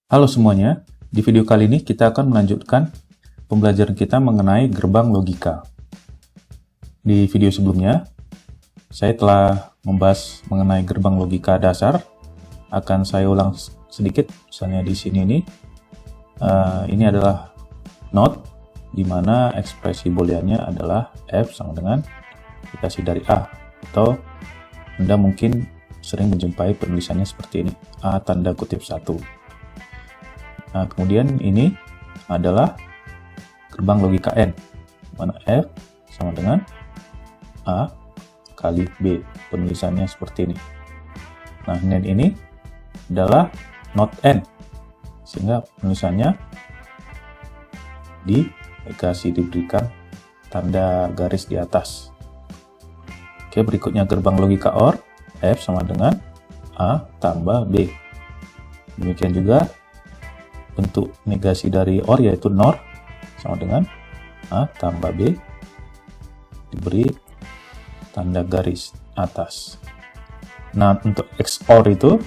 Halo semuanya, di video kali ini kita akan melanjutkan pembelajaran kita mengenai gerbang logika. Di video sebelumnya, saya telah membahas mengenai gerbang logika dasar. Akan saya ulang sedikit, misalnya di sini ini adalah not, di mana ekspresi booleannya adalah F sama dengan dikasih dari A, atau Anda mungkin sering menjumpai penulisannya seperti ini, A tanda kutip 1. Nah, kemudian ini adalah gerbang logika N, mana F sama dengan A kali B, penulisannya seperti ini. Nah, dan ini adalah not N, sehingga penulisannya diberikan tanda garis di atas. Oke, berikutnya gerbang logika OR, F sama dengan A tambah B. Demikian juga bentuk negasi dari OR, yaitu NOR sama dengan A tambah B diberi tanda garis atas. Nah, untuk XOR itu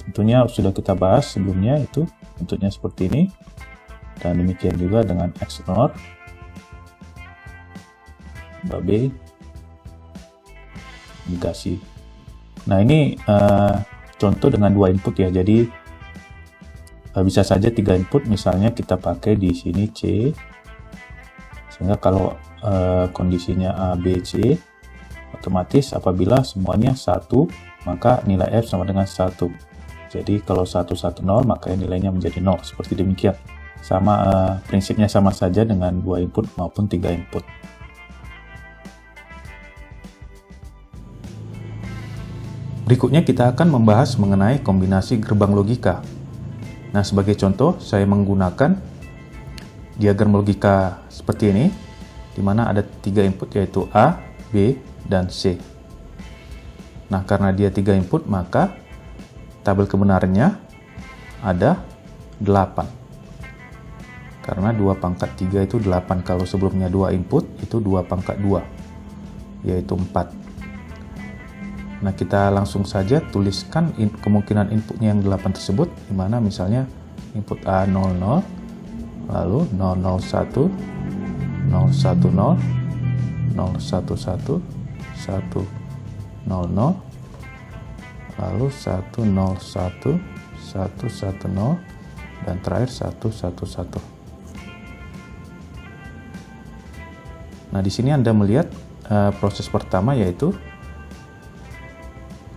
tentunya sudah kita bahas sebelumnya, itu bentuknya seperti ini, dan demikian juga dengan XNOR tambah B negasi. Nah, ini contoh dengan 2 input ya, jadi bisa saja 3 input, misalnya kita pakai di sini C, sehingga kalau kondisinya A, B, C, otomatis apabila semuanya 1, maka nilai F sama dengan 1. Jadi kalau 1, 1, 0, maka nilainya menjadi 0, seperti demikian. Sama, prinsipnya sama saja dengan 2 input maupun 3 input. Berikutnya kita akan membahas mengenai kombinasi gerbang logika. Nah, sebagai contoh, saya menggunakan diagram logika seperti ini, di mana ada 3 input, yaitu A, B, dan C. Nah, karena dia 3 input, maka tabel kebenarannya ada 8. Karena 2 pangkat 3 itu 8, kalau sebelumnya 2 input, itu 2 pangkat 2, yaitu 4. Nah, kita langsung saja tuliskan kemungkinan inputnya yang 8 tersebut, di mana misalnya input A 00, lalu 001, 010, 011, 100, lalu 101, 110, dan terakhir 111. Nah, di sini Anda melihat proses pertama, yaitu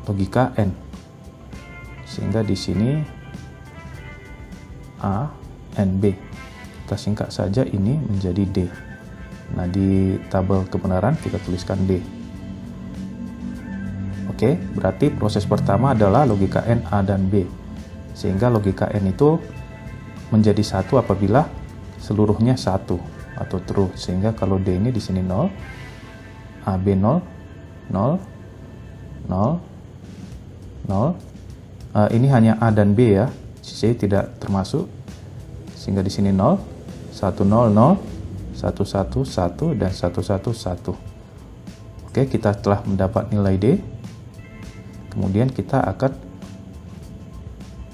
logika N, sehingga di sini A, N, B. Kita singkat saja ini menjadi D. Nah, di tabel kebenaran kita tuliskan D. Oke, berarti proses pertama adalah logika N, A, dan B, sehingga logika N itu menjadi 1 apabila seluruhnya 1 atau true, sehingga kalau D ini di sini 0, AB 0, 0, 0, 0. Ini hanya A dan B ya, C tidak termasuk, sehingga di sini 0, 1, 0, 0, 1, 1, 1, dan 1, 1, 1. Oke, kita telah mendapat nilai D. Kemudian kita akan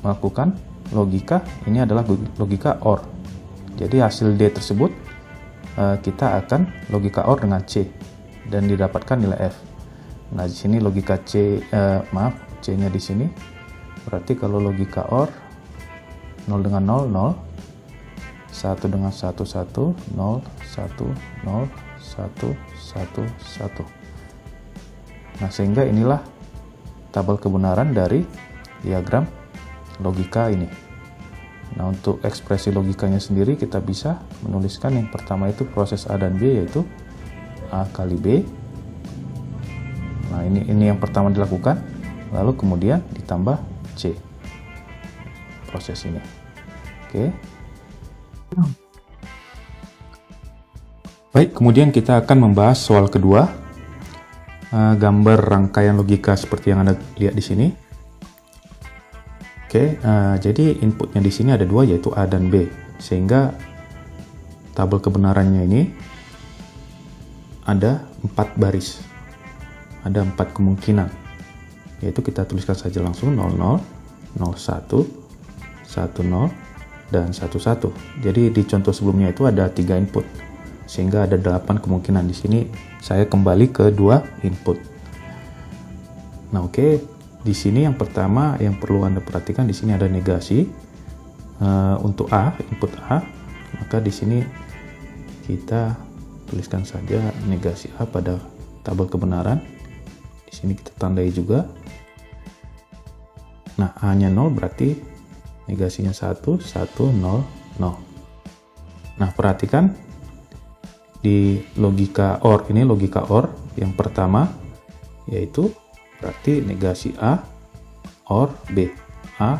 melakukan logika, ini adalah logika OR. Jadi hasil D tersebut kita akan logika OR dengan C, dan didapatkan nilai F. Nah, di sini logika C-nya di sini. Berarti kalau logika OR 0 dengan 0, 0, 1 dengan 1, 1, 0, 1, 0, 1, 1, 1. Nah, sehingga inilah tabel kebenaran dari diagram logika ini. Nah, untuk ekspresi logikanya sendiri kita bisa menuliskan yang pertama itu proses A dan B, yaitu A kali B. Nah, ini yang pertama dilakukan, lalu kemudian ditambah C, proses ini. Oke. Baik, kemudian kita akan membahas soal kedua, gambar rangkaian logika seperti yang Anda lihat di sini. Oke, jadi inputnya di sini ada 2, yaitu A dan B, sehingga tabel kebenarannya ini ada 4 baris, ada 4 kemungkinan, yaitu kita tuliskan saja langsung 00, 01, 1, 10, dan 11. Jadi di contoh sebelumnya itu ada 3 input, sehingga ada 8 kemungkinan. Di sini saya kembali ke 2 input. Nah, oke. Di sini yang pertama yang perlu Anda perhatikan, di sini ada negasi untuk A, input A. Maka di sini kita tuliskan saja negasi A pada tabel kebenaran. Di sini kita tandai juga. Nah, A-nya 0 berarti negasinya 1, 1, 0, 0. Nah, perhatikan di logika OR, ini logika OR yang pertama, yaitu berarti negasi A OR B. A,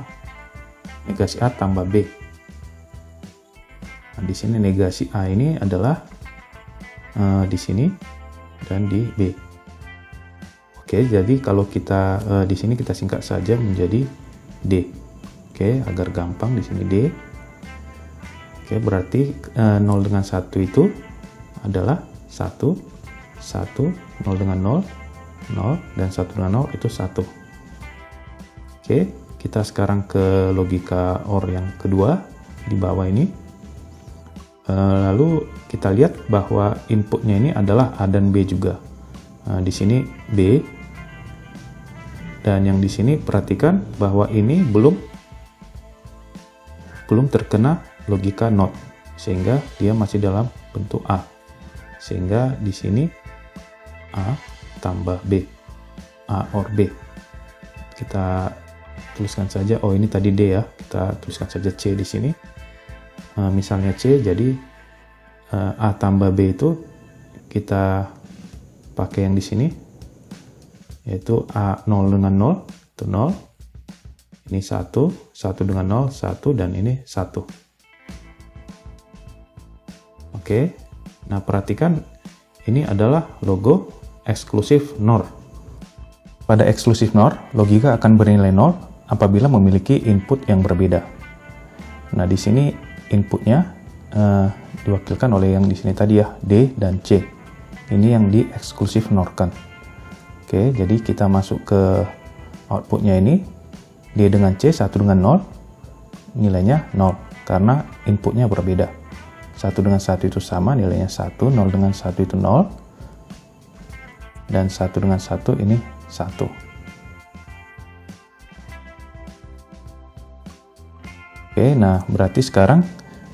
negasi A tambah B. Nah, di sini negasi A ini adalah di sini dan di B. Oke, jadi kalau kita di sini kita singkat saja menjadi D. Oke, agar gampang di sini D. Oke, berarti 0 dengan 1 itu adalah 1, 1, 0 dengan 0, 0, dan 1 dengan 0 itu 1. Oke, kita sekarang ke logika OR yang kedua di bawah ini. Lalu kita lihat bahwa inputnya ini adalah A dan B juga. Di sini B, dan yang di sini perhatikan bahwa ini belum terkena logika NOT, sehingga dia masih dalam bentuk A. Sehingga di sini A tambah B, A OR B. Kita tuliskan saja, oh ini tadi D ya, kita tuliskan saja C di sini. Misalnya C, jadi A tambah B itu kita pakai yang di sini, yaitu A 0 dengan 0 itu 0, ini 1, 1 dengan 0, 1, dan ini 1. Oke, nah perhatikan ini adalah logo eksklusif NOR. Pada eksklusif NOR, logika akan bernilai 0 apabila memiliki input yang berbeda. Nah, di sini inputnya diwakilkan oleh yang di sini tadi ya, D dan C. Ini yang di eksklusif NOR-kan. Oke, jadi kita masuk ke outputnya ini, D dengan C, 1 dengan 0, nilainya 0, karena inputnya berbeda. 1 dengan 1 itu sama, nilainya 1, 0 dengan 1 itu 0, dan 1 dengan 1 ini 1. Oke, nah berarti sekarang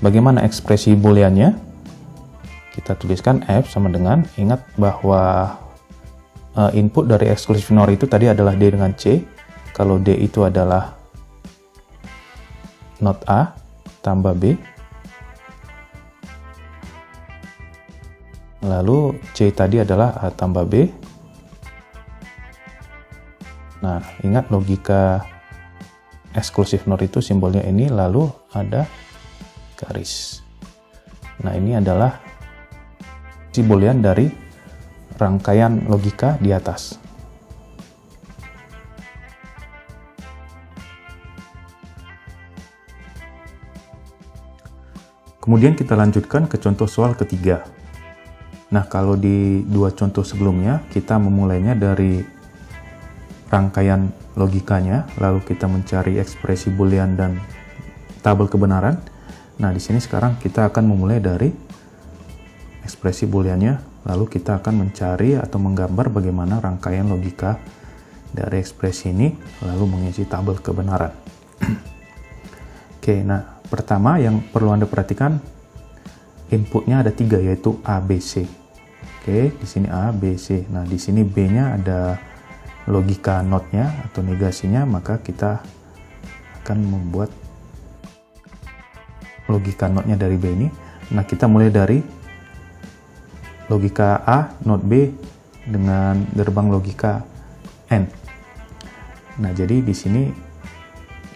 bagaimana ekspresi booleannya? Kita tuliskan F sama dengan, ingat bahwa input dari eksklusif NOR itu tadi adalah D dengan C. Kalau D itu adalah NOT A tambah B. Lalu C tadi adalah A tambah B. Nah, ingat logika eksklusif NOR itu simbolnya ini, lalu ada garis. Nah, ini adalah boolean dari rangkaian logika di atas. Kemudian kita lanjutkan ke contoh soal ketiga. Nah, kalau di dua contoh sebelumnya, kita memulainya dari rangkaian logikanya, lalu kita mencari ekspresi boolean dan tabel kebenaran. Nah, di sini sekarang kita akan memulai dari ekspresi booleannya, lalu kita akan mencari atau menggambar bagaimana rangkaian logika dari ekspresi ini, lalu mengisi tabel kebenaran. Oke, nah pertama yang perlu Anda perhatikan, inputnya ada 3, yaitu A, B, C. Oke, di sini A, B, C. Nah, di sini B-nya ada logika NOT-nya atau negasinya, maka kita akan membuat logika NOT-nya dari B ini. Nah, kita mulai dari logika A, NOT B dengan gerbang logika N. Nah, jadi di sini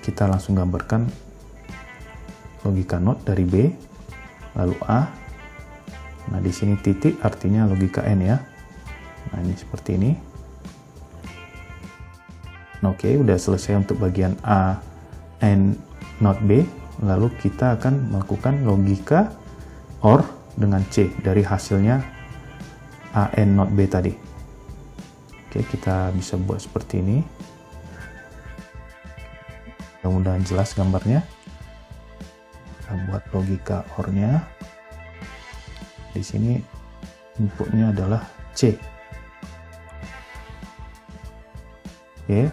kita langsung gambarkan logika NOT dari B, lalu A. Nah, di sini titik artinya logika N ya. Nah, ini seperti ini. Oke, udah selesai untuk bagian A, N, NOT B. Lalu kita akan melakukan logika OR dengan C dari hasilnya A, N, NOT B tadi. Oke, kita bisa buat seperti ini. Mudah-mudahan jelas gambarnya. Kita buat logika OR-nya. Di sini inputnya adalah C. Oke.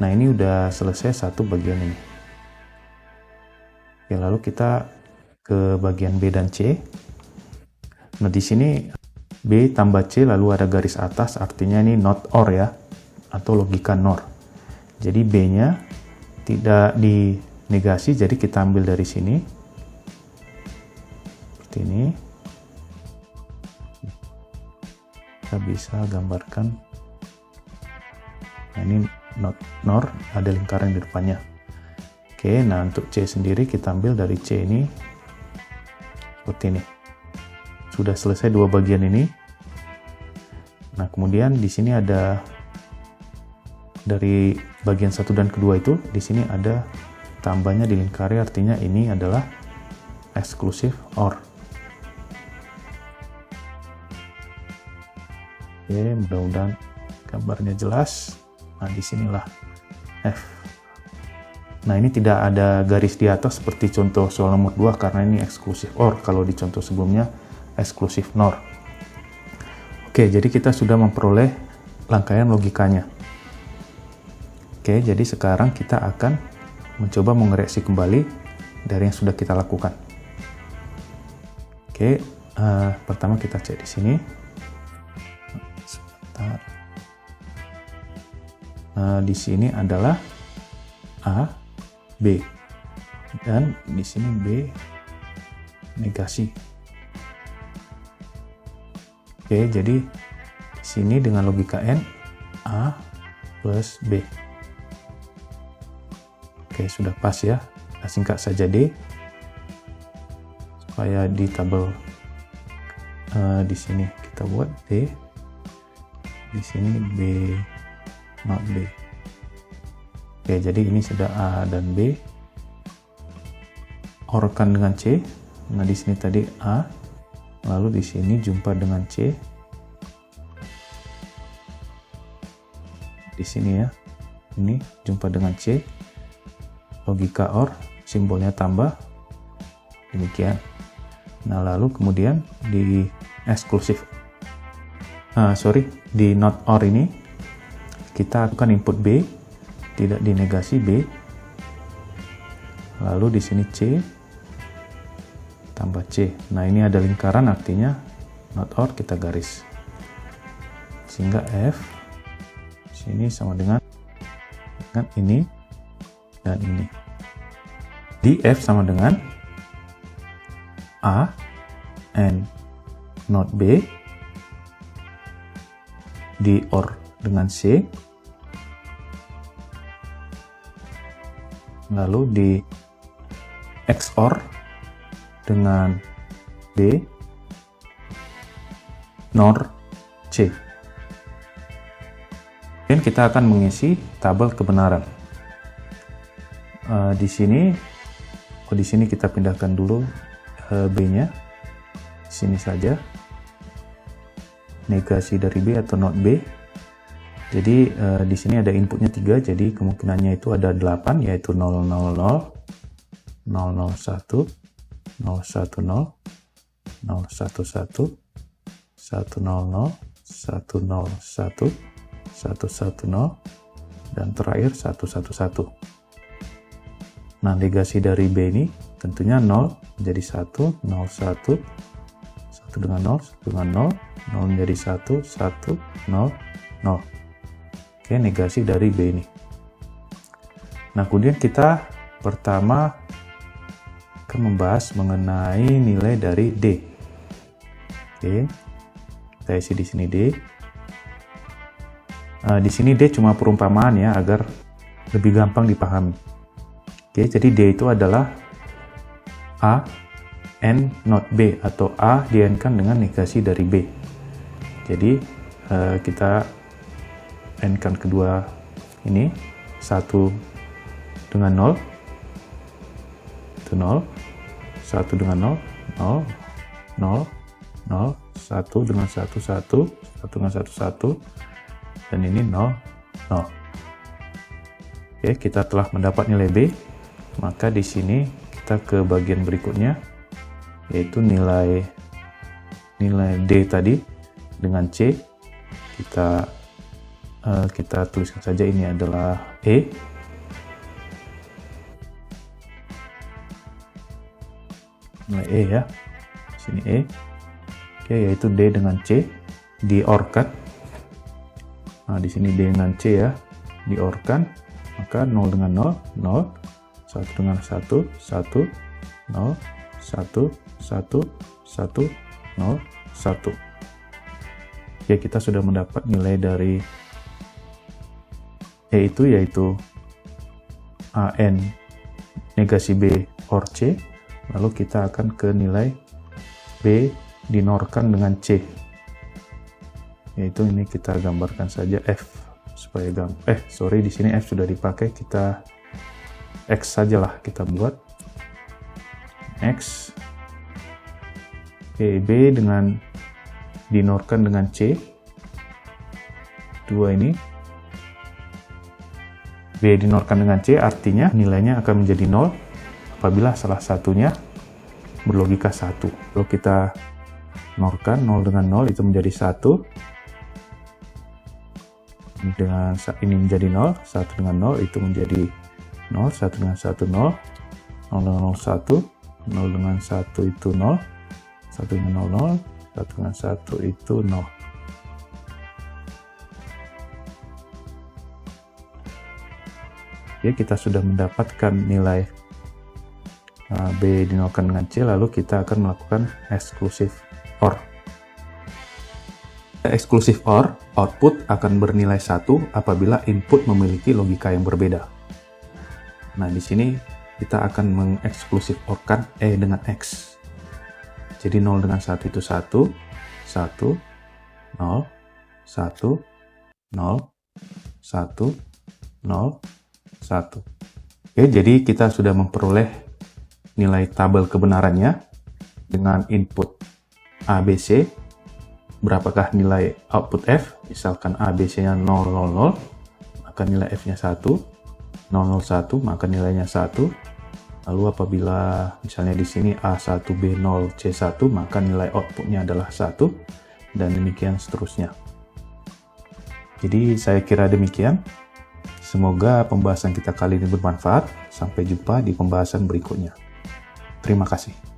Nah, ini udah selesai satu bagian ini. Oke, lalu kita ke bagian B dan C. Nah, di sini B tambah C lalu ada garis atas, artinya ini not OR ya, atau logika NOR. Jadi B-nya tidak dinegasi, jadi kita ambil dari sini. Seperti ini. Kita bisa gambarkan. Nah, ini not NOR, ada lingkaran di depannya. Oke, nah untuk C sendiri kita ambil dari C ini seperti ini. Sudah selesai dua bagian ini. Nah, kemudian di sini ada dari bagian satu dan kedua itu, di sini ada tambahnya dilingkari, artinya ini adalah eksklusif OR. Oke, mudah-mudahan gambarnya jelas. Nah, disinilah F. Nah, ini tidak ada garis di atas seperti contoh soal nomor 2 karena ini eksklusif OR. Kalau di contoh sebelumnya eksklusif NOR. Oke, jadi kita sudah memperoleh rangkaian logikanya. Oke, jadi sekarang kita akan mencoba mengoreksi kembali dari yang sudah kita lakukan. Oke, pertama kita cek di sini. Sebentar. Di sini adalah A, B, dan di sini B negasi. Oke, jadi di sini dengan logika N, A plus B. Oke, sudah pas ya. Kita singkat saja D supaya di tabel di sini kita buat D, di sini B not B. Oke, jadi ini sudah A dan B. OR-kan dengan C. Nah, di sini tadi A, lalu di sini jumpa dengan C. Di sini ya. Ini jumpa dengan C. Logika OR, simbolnya tambah. Demikian. Nah, lalu kemudian di eksklusif di not OR ini kita akan input B, tidak dinegasi B. Lalu di sini C tambah C. Nah, ini ada lingkaran, artinya not OR, kita garis. Sehingga F sini sama dengan ini dan ini. Di F sama dengan A and not B, di OR dengan C, lalu di XOR dengan B, NOR C. Dan kita akan mengisi tabel kebenaran. Di sini kita pindahkan dulu B-nya. Di sini saja. Negasi dari B atau not B. Jadi di sini ada inputnya 3, jadi kemungkinannya itu ada 8, yaitu 000, 001, 010, 011, 100, 101, 110, dan terakhir 111. Nah, negasi dari B ini tentunya 0 menjadi 1, 01, 1 dengan 0, 1 dengan 0, 0 menjadi 1, 1, 0, 0. Oke, negasi dari B ini. Nah, kemudian kita pertama akan membahas mengenai nilai dari D. Oke, kita isi di sini D. Di sini D cuma perumpamaan ya, agar lebih gampang dipahami. Oke, jadi D itu adalah A N not B, atau A di-N-kan dengan negasi dari B. Jadi kita N-kan kedua ini 1 dengan 0 itu 0, 1 dengan 0 0 0 0, 1 dengan 1 1, 1 dengan 1 1, dan ini 0 0. Oke, kita telah mendapat nilai B, maka di sini kita kita ke bagian berikutnya, yaitu nilai D tadi dengan C. Kita tuliskan saja ini adalah E. Nilai E ya, sini E. Oke, yaitu D dengan C di-OR-kan. Nah, di sini D dengan C ya, di-OR-kan, maka 0 dengan 0, 0, 1 dengan 1, 1, 0, 1, 1, 1, 0, 1. Oke, kita sudah mendapat nilai dari E itu, yaitu AN negasi B OR C. Lalu kita akan ke nilai B dinorkan dengan C, yaitu ini kita gambarkan saja F supaya di sini F sudah dipakai, kita X sajalah kita buat X. Oke, B dengan dinorkan dengan C, 2 ini B dinorkan dengan C artinya nilainya akan menjadi 0 apabila salah satunya berlogika 1. Kalau kita norkan 0 dengan 0 itu menjadi 1, dengan ini menjadi 0, 1 dengan 0 itu menjadi 0, 1 dengan 1 0, 0 dengan 0 1, 0 dengan 1 itu 0, 1 dengan 0 0, 1 dengan 1 itu 0. Oke, kita sudah mendapatkan nilai B dinolkan dengan C, lalu kita akan melakukan exclusive OR. Exclusive OR, output akan bernilai 1 apabila input memiliki logika yang berbeda. Nah, di sini kita akan mengeksklusif OR-kan E dengan X. Jadi 0 dengan 1 itu 1, 1, 0, 1, 0, 1, 0, 1. Oke, jadi kita sudah memperoleh nilai tabel kebenarannya dengan input ABC. Berapakah nilai output F? Misalkan ABC-nya 000, maka nilai F-nya 1. 001, maka nilainya 1. Lalu apabila misalnya di sini A1B0C1, maka nilai outputnya adalah 1, dan demikian seterusnya. Jadi saya kira demikian. Semoga pembahasan kita kali ini bermanfaat. Sampai jumpa di pembahasan berikutnya. Terima kasih.